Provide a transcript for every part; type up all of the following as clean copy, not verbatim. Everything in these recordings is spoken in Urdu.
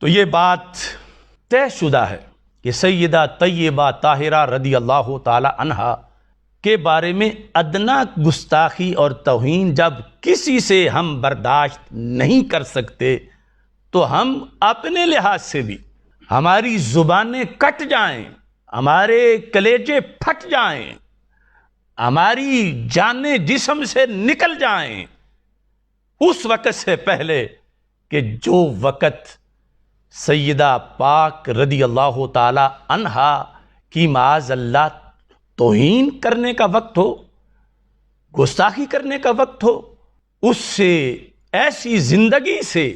تو یہ بات طے شدہ ہے کہ سیدہ طیبہ طاہرہ رضی اللہ تعالی عنہا کے بارے میں ادنا گستاخی اور توہین جب کسی سے ہم برداشت نہیں کر سکتے تو ہم اپنے لحاظ سے بھی ہماری زبانیں کٹ جائیں، ہمارے کلیجے پھٹ جائیں، ہماری جانیں جسم سے نکل جائیں، اس وقت سے پہلے کہ جو وقت سیدہ پاک رضی اللہ تعالی عنہا کی معاذ اللہ توہین کرنے کا وقت ہو، گستاخی کرنے کا وقت ہو، اس سے ایسی زندگی سے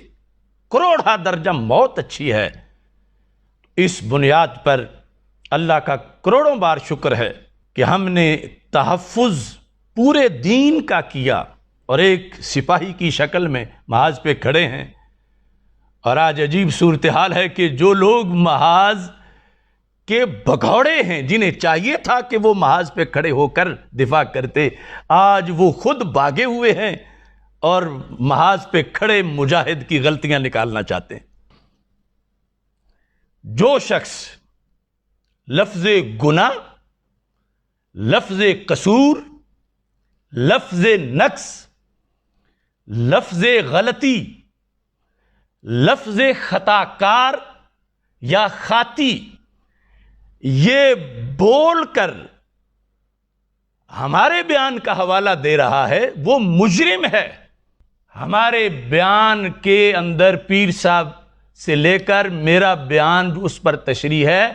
کروڑا درجہ موت اچھی ہے۔ اس بنیاد پر اللہ کا کروڑوں بار شکر ہے کہ ہم نے تحفظ پورے دین کا کیا اور ایک سپاہی کی شکل میں محاذ پہ کھڑے ہیں۔ اور آج عجیب صورتحال ہے کہ جو لوگ محاذ کے بھگوڑے ہیں، جنہیں چاہیے تھا کہ وہ محاذ پہ کھڑے ہو کر دفاع کرتے، آج وہ خود بھاگے ہوئے ہیں اور محاذ پہ کھڑے مجاہد کی غلطیاں نکالنا چاہتے ہیں۔ جو شخص لفظ گناہ، لفظ قصور، لفظ نقص، لفظ غلطی، لفظ خطا کار یا خاطی یہ بول کر ہمارے بیان کا حوالہ دے رہا ہے، وہ مجرم ہے۔ ہمارے بیان کے اندر پیر صاحب سے لے کر میرا بیان اس پر تشریح ہے،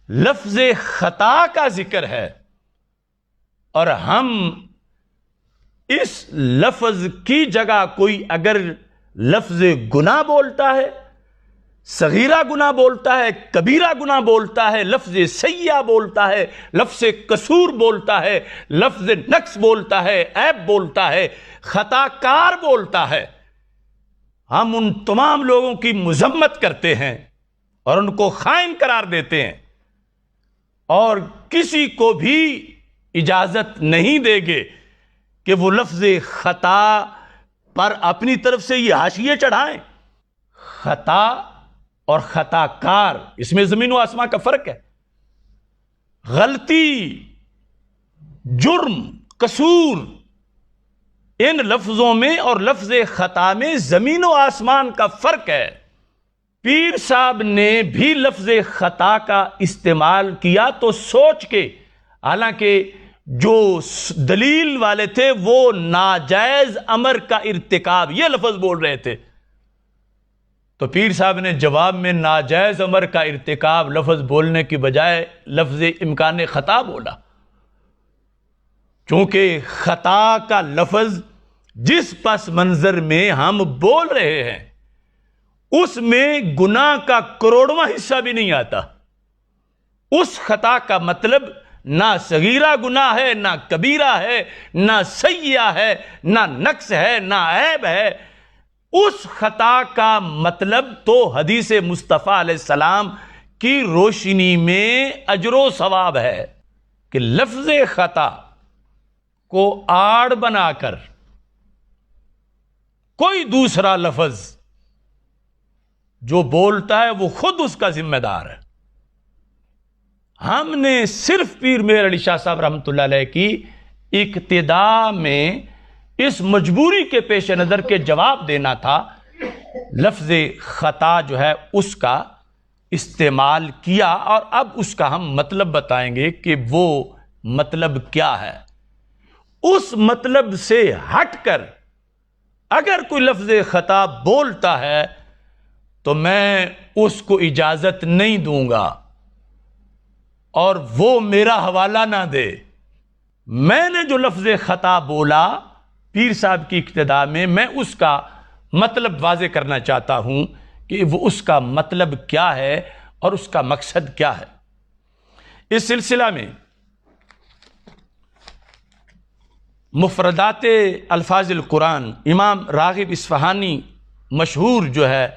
لفظ خطا کا ذکر ہے، اور ہم اس لفظ کی جگہ کوئی اگر لفظ گناہ بولتا ہے، صغیرہ گناہ بولتا ہے، کبیرہ گناہ بولتا ہے، لفظ سیئہ بولتا ہے، لفظ قصور بولتا ہے، لفظ نقص بولتا ہے، عیب بولتا ہے، خطا کار بولتا ہے، ہم ان تمام لوگوں کی مذمت کرتے ہیں اور ان کو خائن قرار دیتے ہیں، اور کسی کو بھی اجازت نہیں دیں گے کہ وہ لفظ خطا پر اپنی طرف سے یہ حاشیے چڑھائیں۔ خطا اور خطا کار، اس میں زمین و آسمان کا فرق ہے۔ غلطی، جرم، قصور، ان لفظوں میں اور لفظ خطا میں زمین و آسمان کا فرق ہے۔ پیر صاحب نے بھی لفظ خطا کا استعمال کیا تو سوچ کے، حالانکہ جو دلیل والے تھے وہ ناجائز امر کا ارتکاب یہ لفظ بول رہے تھے، تو پیر صاحب نے جواب میں ناجائز امر کا ارتکاب لفظ بولنے کی بجائے لفظ امکان خطا بولا، چونکہ خطا کا لفظ جس پس منظر میں ہم بول رہے ہیں اس میں گناہ کا کروڑواں حصہ بھی نہیں آتا۔ اس خطا کا مطلب نہ صغیرہ گناہ ہے، نہ کبیرہ ہے، نہ سیئہ ہے، نہ نقص ہے، نہ عیب ہے۔ اس خطا کا مطلب تو حدیث مصطفیٰ علیہ السلام کی روشنی میں اجر و ثواب ہے کہ لفظ خطا کو آڑ بنا کر کوئی دوسرا لفظ جو بولتا ہے وہ خود اس کا ذمہ دار ہے۔ ہم نے صرف پیر مہر علی شاہ صاحب رحمۃ اللہ علیہ کی ابتدا میں اس مجبوری کے پیش نظر کے جواب دینا تھا، لفظ خطا جو ہے اس کا استعمال کیا، اور اب اس کا ہم مطلب بتائیں گے کہ وہ مطلب کیا ہے۔ اس مطلب سے ہٹ کر اگر کوئی لفظ خطا بولتا ہے تو میں اس کو اجازت نہیں دوں گا اور وہ میرا حوالہ نہ دے۔ میں نے جو لفظ خطا بولا پیر صاحب کی ابتدا میں اس کا مطلب واضح کرنا چاہتا ہوں کہ وہ اس کا مطلب کیا ہے اور اس کا مقصد کیا ہے۔ اس سلسلہ میں مفردات الفاظ القرآن امام راغب اصفہانی مشہور جو ہے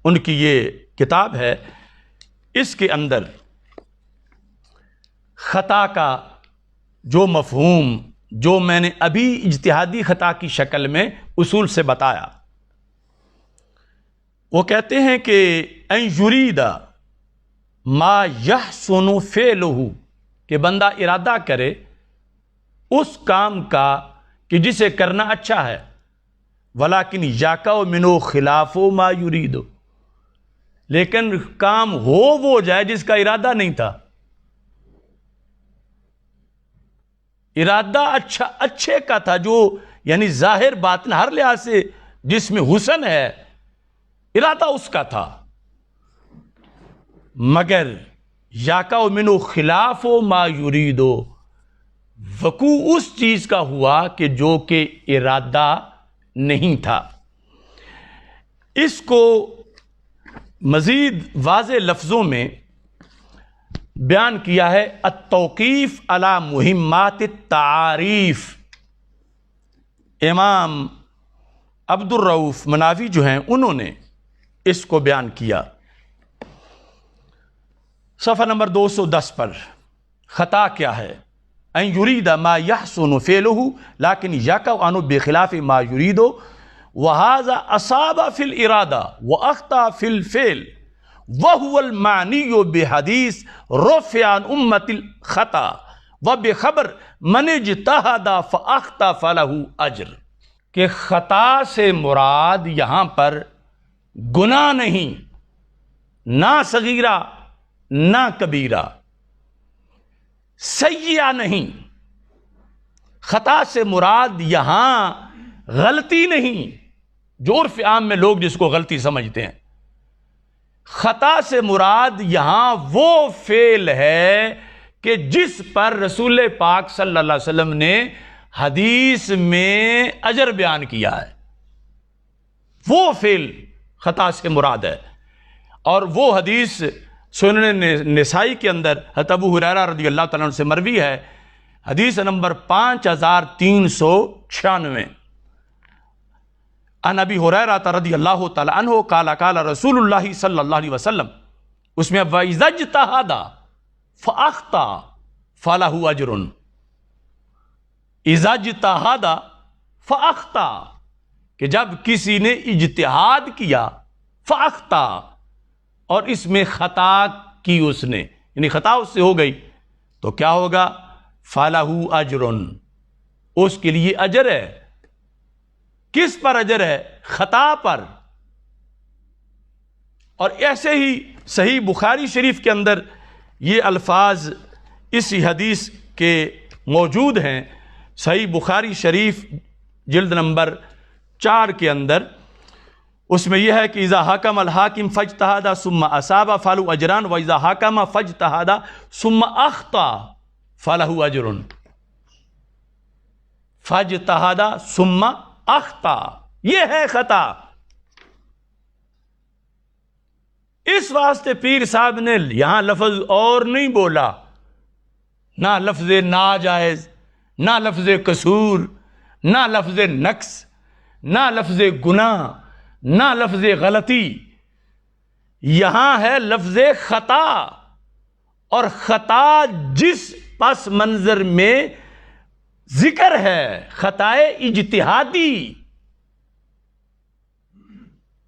ان کی یہ کتاب ہے، اس کے اندر خطا کا جو مفہوم جو میں نے ابھی اجتہادی خطا کی شکل میں اصول سے بتایا، وہ کہتے ہیں کہ ان یرید ما یحسن فعلہ، کہ بندہ ارادہ کرے اس کام کا کہ جسے کرنا اچھا ہے، ولیکن یقع منہ خلاف ما یرید، لیکن کام وہ جائے جس کا ارادہ نہیں تھا. ارادہ اچھے کا تھا، جو یعنی ظاہر باطن ہر لحاظ سے جس میں حسن ہے، ارادہ اس کا تھا، مگر یقع منہ خلاف ما یرید، وقوع اس چیز کا ہوا کہ جو کہ ارادہ نہیں تھا. اس کو مزید واضح لفظوں میں بیان کیا ہے التوقیف علی مہمات التعاریف. امام عبد الرؤف مناوی جو ہیں انہوں نے اس کو بیان کیا صفحہ نمبر 210 پر. خطا کیا ہے؟ ان یرید ما یحسن فعلہ لیکن یقع عنہ بخلاف ما یرید وہذا اصاب فی الارادہ واخطا فی الفعل وهو المعنی بحدیث رفع عن امت الخطا وبخبر من اجتہد فاخطا فلہ اجر. کہ خطا سے مراد یہاں پر گناہ نہیں، نہ صغیرہ نہ کبیرہ، سیئہ نہیں. خطا سے مراد یہاں غلطی نہیں، جو عرف عام میں لوگ جس کو غلطی سمجھتے ہیں. خطا سے مراد یہاں وہ فعل ہے کہ جس پر رسول پاک صلی اللہ علیہ وسلم نے حدیث میں اجر بیان کیا ہے، وہ فعل خطا سے مراد ہے. اور وہ حدیث سنن نسائی کے اندر حضرت ابو ہریرہ رضی اللہ تعالیٰ عنہ سے مروی ہے، حدیث نمبر 5396. عن ابی ہریرہ رضی اللہ تعالیٰ عنہ قال قال رسول اللہ صلی اللہ علیہ وسلم، اس میں وَإِذَا اجْتَهَدَ فَأَخْطَأَ فَلَهُ أَجْرٌ. اِذَا اجْتَهَدَ فَأَخْطَأَ، کہ جب کسی نے اجتہاد کیا، فَأَخْطَأَ، اور اس میں خطا کی اس نے، یعنی خطا اس سے ہو گئی، تو کیا ہوگا؟ فَلَهُ أَجْرٌ، اس کے لیے اجر ہے. کس پر اجر ہے؟ خطا پر. اور ایسے ہی صحیح بخاری شریف کے اندر یہ الفاظ اسی حدیث کے موجود ہیں. صحیح بخاری شریف جلد نمبر 4 کے اندر اس میں یہ ہے کہ اذا حکم الحاکم فاجتہد ثم اصاب فلہ اجران واذا حکم فاجتہد ثم اخطا فلہ اجر. فاجتہد ثم اخطا، یہ ہے خطا. اس واسطے پیر صاحب نے یہاں لفظ اور نہیں بولا، نہ لفظ ناجائز، نہ لفظ قصور، نہ لفظ نقص، نہ لفظ گناہ، نہ لفظ غلطی. یہاں ہے لفظ خطا. اور خطا جس پس منظر میں ذکر ہے، خطائے اجتہادی،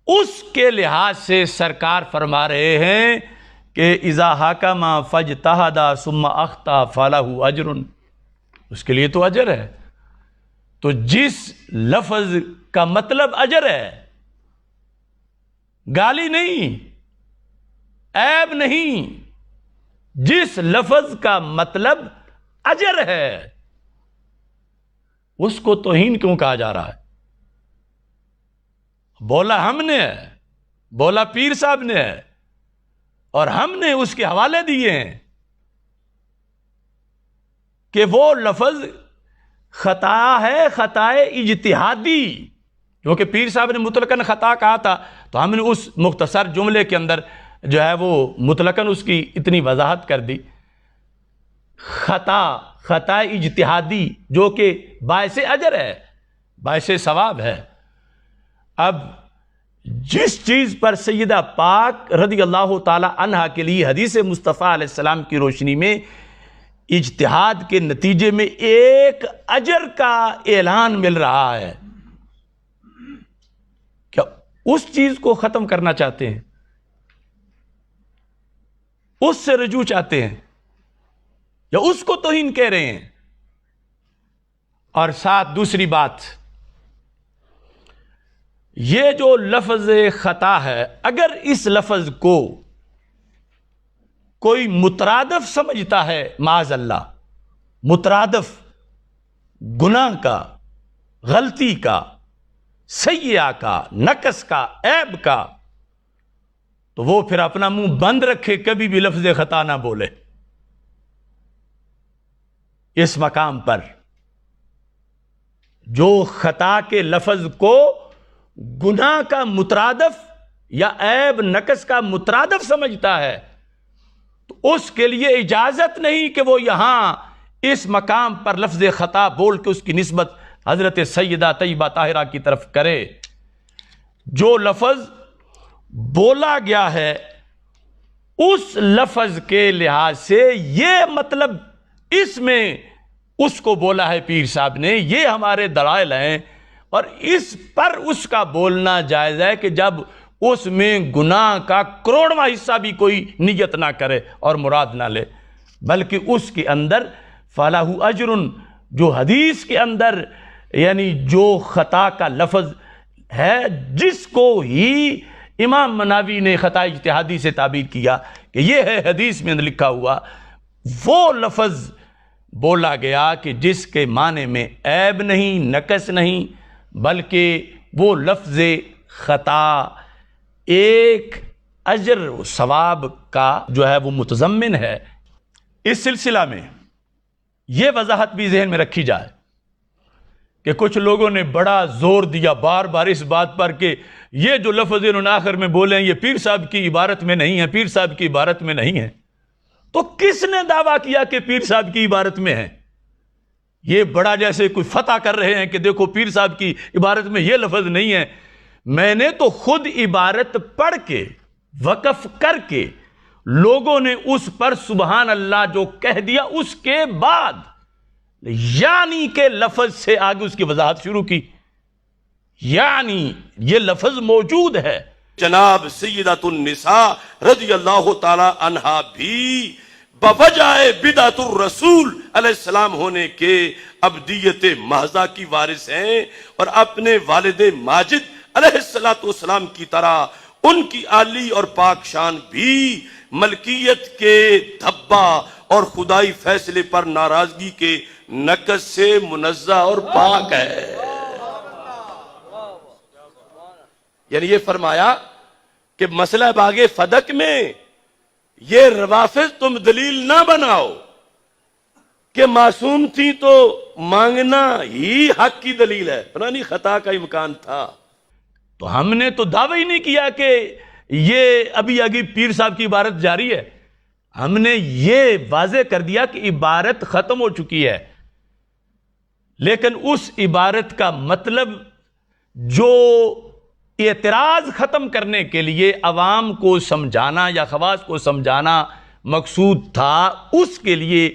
اس کے لحاظ سے سرکار فرما رہے ہیں کہ اذا حکم فاجتہد ثم اخطا فلہ اجر، اس کے لیے تو اجر ہے. تو جس لفظ کا مطلب اجر ہے، گالی نہیں، عیب نہیں، جس لفظ کا مطلب اجر ہے اس کو توہین کیوں کہا جا رہا ہے؟ بولا ہم نے ہے، بولا پیر صاحب نے ہے، اور ہم نے اس کے حوالے دیے ہیں کہ وہ لفظ خطا ہے، خطائے اجتہادی. کیونکہ پیر صاحب نے مطلقاً خطا کہا تھا، تو ہم نے اس مختصر جملے کے اندر جو ہے وہ مطلقاً اس کی اتنی وضاحت کر دی. خطا اجتہادی جو کہ باعث اجر ہے، باعث ثواب ہے. اب جس چیز پر سیدہ پاک رضی اللہ تعالی عنہ کے لیے حدیث مصطفیٰ علیہ السلام کی روشنی میں اجتہاد کے نتیجے میں ایک اجر کا اعلان مل رہا ہے، کیا اس چیز کو ختم کرنا چاہتے ہیں، اس سے رجوع چاہتے ہیں، یا اس کو توہین کہہ رہے ہیں۔ اور ساتھ دوسری بات، یہ جو لفظ خطا ہے، اگر اس لفظ کو کوئی مترادف سمجھتا ہے، معاذ اللہ، مترادف گناہ کا، غلطی کا، سیئہ کا، نقص کا، عیب کا، تو وہ پھر اپنا منہ بند رکھے، کبھی بھی لفظ خطا نہ بولے۔ اس مقام پر جو خطا کے لفظ کو گناہ کا مترادف یا عیب نقص کا مترادف سمجھتا ہے، تو اس کے لیے اجازت نہیں کہ وہ یہاں اس مقام پر لفظ خطا بول کے اس کی نسبت حضرت سیدہ طیبہ طاہرہ کی طرف کرے۔ جو لفظ بولا گیا ہے اس لفظ کے لحاظ سے یہ مطلب اس میں اس کو بولا ہے پیر صاحب نے، یہ ہمارے دلائل ہیں، اور اس پر اس کا بولنا جائز ہے کہ جب اس میں گناہ کا کروڑواں حصہ بھی کوئی نیت نہ کرے اور مراد نہ لے، بلکہ اس کے اندر فَلَهُ أَجْرٌ، جو حدیث کے اندر یعنی جو خطا کا لفظ ہے، جس کو ہی امام مناوی نے خطا اجتہادی سے تعبیر کیا کہ یہ ہے حدیث میں لکھا ہوا، وہ لفظ بولا گیا کہ جس کے معنی میں عیب نہیں، نقص نہیں، بلکہ وہ لفظ خطا ایک اجر و ثواب کا جو ہے وہ متضمن ہے۔ اس سلسلہ میں یہ وضاحت بھی ذہن میں رکھی جائے کہ کچھ لوگوں نے بڑا زور دیا بار بار اس بات پر کہ یہ جو لفظ انہوں نے آخر میں بولے ہیں یہ پیر صاحب کی عبارت میں نہیں ہے، پیر صاحب کی عبارت میں نہیں ہے۔ تو کس نے دعویٰ کیا کہ پیر صاحب کی عبارت میں ہے؟ یہ بڑا جیسے کوئی فتح کر رہے ہیں کہ دیکھو پیر صاحب کی عبارت میں یہ لفظ نہیں ہے۔ میں نے تو خود عبارت پڑھ کے وقف کر کے لوگوں نے اس پر سبحان اللہ جو کہہ دیا، اس کے بعد یعنی کے لفظ سے آگے اس کی وضاحت شروع کی، یعنی یہ لفظ موجود ہے۔ جناب سیدۃ النساء رضی اللہ تعالی عنہا بھی بوجہ بدعت الرسول علیہ السلام ہونے کے ابدیت محضہ کی وارث ہیں، اور اپنے والد ماجد علیہ السلام کی طرح ان کی عالی اور پاک شان بھی ملکیت کے دھبا اور خدائی فیصلے پر ناراضگی کے نقص سے منزہ اور پاک ہے۔ یعنی یہ فرمایا کہ مسئلہ باغ فدق میں یہ روافض تم دلیل نہ بناؤ کہ معصوم تھی تو مانگنا ہی حق کی دلیل ہے، پرانی خطا کا امکان تھا۔ تو ہم نے تو دعویٰ ہی نہیں کیا کہ یہ ابھی آگے پیر صاحب کی عبارت جاری ہے، ہم نے یہ واضح کر دیا کہ عبارت ختم ہو چکی ہے، لیکن اس عبارت کا مطلب جو اعتراض ختم کرنے کے لیے عوام کو سمجھانا یا خواص کو سمجھانا مقصود تھا، اس کے لیے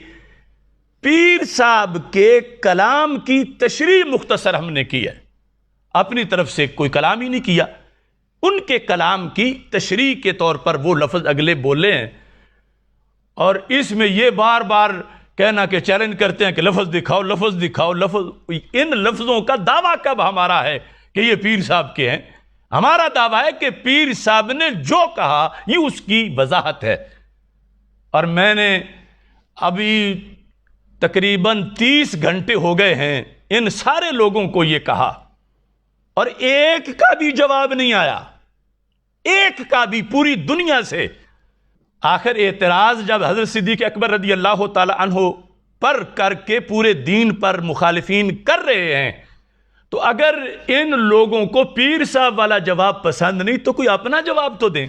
پیر صاحب کے کلام کی تشریح مختصر ہم نے کی ہے، اپنی طرف سے کوئی کلام ہی نہیں کیا، ان کے کلام کی تشریح کے طور پر وہ لفظ اگلے بولے ہیں، اور اس میں یہ بار بار کہنا کہ چیلنج کرتے ہیں کہ لفظ دکھاؤ، لفظ دکھاؤ، لفظ۔ ان لفظوں کا دعویٰ کب ہمارا ہے کہ یہ پیر صاحب کے ہیں؟ ہمارا دعویٰ ہے کہ پیر صاحب نے جو کہا یہ اس کی وضاحت ہے، اور میں نے ابھی تقریباً 30 گھنٹے ہو گئے ہیں ان سارے لوگوں کو یہ کہا، اور ایک کا بھی جواب نہیں آیا، ایک کا بھی، پوری دنیا سے۔ آخر اعتراض جب حضرت صدیق اکبر رضی اللہ تعالی عنہ پر کر کے پورے دین پر مخالفین کر رہے ہیں، تو اگر ان لوگوں کو پیر صاحب والا جواب پسند نہیں تو کوئی اپنا جواب تو دیں۔